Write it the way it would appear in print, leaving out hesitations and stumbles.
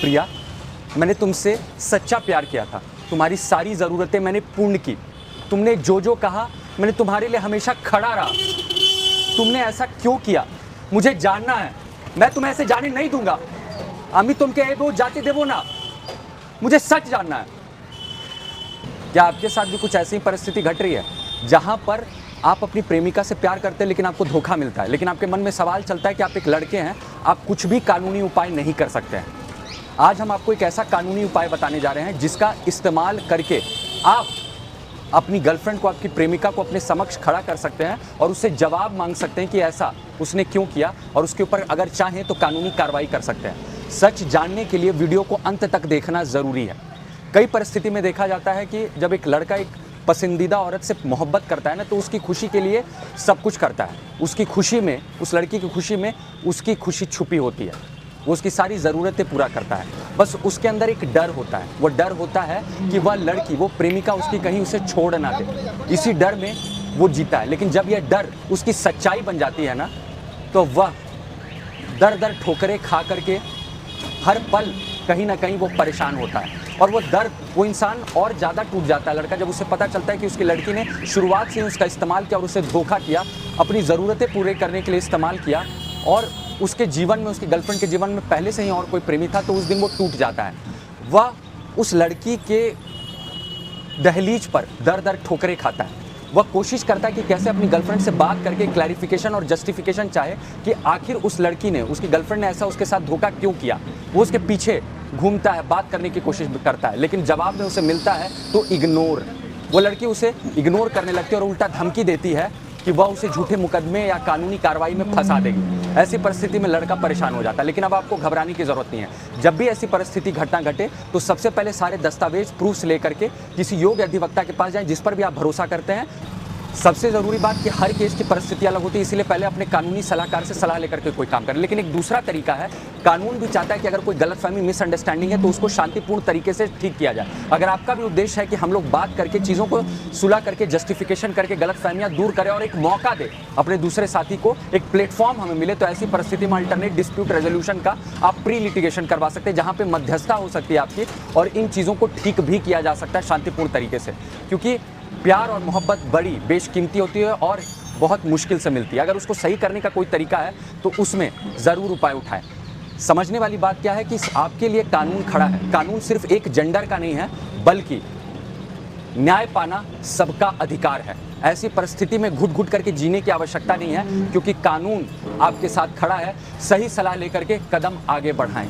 प्रिया, मैंने तुमसे सच्चा प्यार किया था, तुम्हारी सारी ज़रूरतें मैंने पूर्ण की, तुमने जो जो कहा मैंने तुम्हारे लिए हमेशा खड़ा रहा। तुमने ऐसा क्यों किया मुझे जानना है, मैं तुम्हें ऐसे जाने नहीं दूंगा। अमी तुम के वो जाते देवो ना, मुझे सच जानना है। क्या आपके साथ भी कुछ ऐसी परिस्थिति घट रही है जहां पर आप अपनी प्रेमिका से प्यार करते हैं लेकिन आपको धोखा मिलता है, लेकिन आपके मन में सवाल चलता है कि आप एक लड़के हैं, आप कुछ भी कानूनी उपाय नहीं कर सकते हैं। आज हम आपको एक ऐसा कानूनी उपाय बताने जा रहे हैं जिसका इस्तेमाल करके आप अपनी गर्लफ्रेंड को, आपकी प्रेमिका को अपने समक्ष खड़ा कर सकते हैं और उससे जवाब मांग सकते हैं कि ऐसा उसने क्यों किया, और उसके ऊपर अगर चाहें तो कानूनी कार्रवाई कर सकते हैं। सच जानने के लिए वीडियो को अंत तक देखना ज़रूरी है। कई परिस्थिति में देखा जाता है कि जब एक लड़का एक पसंदीदा औरत से मोहब्बत करता है ना, तो उसकी खुशी के लिए सब कुछ करता है। उसकी खुशी में, उस लड़की की खुशी में उसकी खुशी छुपी होती है, वो उसकी सारी ज़रूरतें पूरा करता है। बस उसके अंदर एक डर होता है, वो डर होता है कि वह लड़की, वो प्रेमिका उसकी कहीं उसे छोड़ ना दे। इसी डर में वो जीता है। लेकिन जब यह डर उसकी सच्चाई बन जाती है ना, तो वह दर दर ठोकरें खा करके हर पल कहीं ना कहीं वो परेशान होता है, और वो दर्द, वो इंसान और ज़्यादा टूट जाता है लड़का, जब उसे पता चलता है कि उसकी लड़की ने शुरुआत से ही उसका इस्तेमाल किया और उसे धोखा किया, अपनी ज़रूरतें पूरे करने के लिए इस्तेमाल किया, और उसके जीवन में, उसकी गर्लफ्रेंड के जीवन में पहले से ही और कोई प्रेमी था, तो उस दिन वो टूट जाता है। वह उस लड़की के दहलीज पर दर दर ठोकरें खाता है। वह कोशिश करता है कि कैसे अपनी गर्लफ्रेंड से बात करके क्लैरिफिकेशन और जस्टिफिकेशन चाहे कि आखिर उस लड़की ने, उसकी गर्लफ्रेंड ने ऐसा उसके साथ धोखा क्यों किया। वो उसके पीछे घूमता है, बात करने की कोशिश करता है, लेकिन जवाब में उसे मिलता है तो इग्नोर। वो लड़की उसे इग्नोर करने लगती है और उल्टा धमकी देती है कि वह उसे झूठे मुकदमे या कानूनी कार्रवाई में फंसा देगी। ऐसी परिस्थिति में लड़का परेशान हो जाता है। लेकिन अब आपको घबराने की ज़रूरत नहीं है। जब भी ऐसी परिस्थिति घटना घटे तो सबसे पहले सारे दस्तावेज, प्रूफ्स लेकर के किसी योग्य अधिवक्ता के पास जाएं जिस पर भी आप भरोसा करते हैं। सबसे ज़रूरी बात कि हर केस की परिस्थिति अलग होती है, इसीलिए पहले अपने कानूनी सलाहकार से सलाह लेकर के कोई काम करें। लेकिन एक दूसरा तरीका है, कानून भी चाहता है कि अगर कोई गलतफहमी, मिसअंडरस्टैंडिंग है तो उसको शांतिपूर्ण तरीके से ठीक किया जाए। अगर आपका भी उद्देश्य है कि हम लोग बात करके चीज़ों को सुलह करके, जस्टिफिकेशन करके गलतफहमियां दूर करें और एक मौका दे अपने दूसरे साथी को, एक प्लेटफॉर्म हमें मिले, तो ऐसी परिस्थिति में अल्टरनेट डिस्प्यूट रेजोल्यूशन का आप प्री लिटिगेशन करवा सकते हैं, जहाँ पे मध्यस्थता हो सकती है आपकी, और इन चीज़ों को ठीक भी किया जा सकता है शांतिपूर्ण तरीके से। क्योंकि प्यार और मोहब्बत बड़ी बेशकीमती होती है और बहुत मुश्किल से मिलती है। अगर उसको सही करने का कोई तरीका है तो उसमें ज़रूर उपाय उठाएं। समझने वाली बात क्या है कि आपके लिए कानून खड़ा है। कानून सिर्फ एक जेंडर का नहीं है, बल्कि न्याय पाना सबका अधिकार है। ऐसी परिस्थिति में घुट घुट करके जीने की आवश्यकता नहीं है, क्योंकि कानून आपके साथ खड़ा है। सही सलाह लेकर के कदम आगे बढ़ाएं।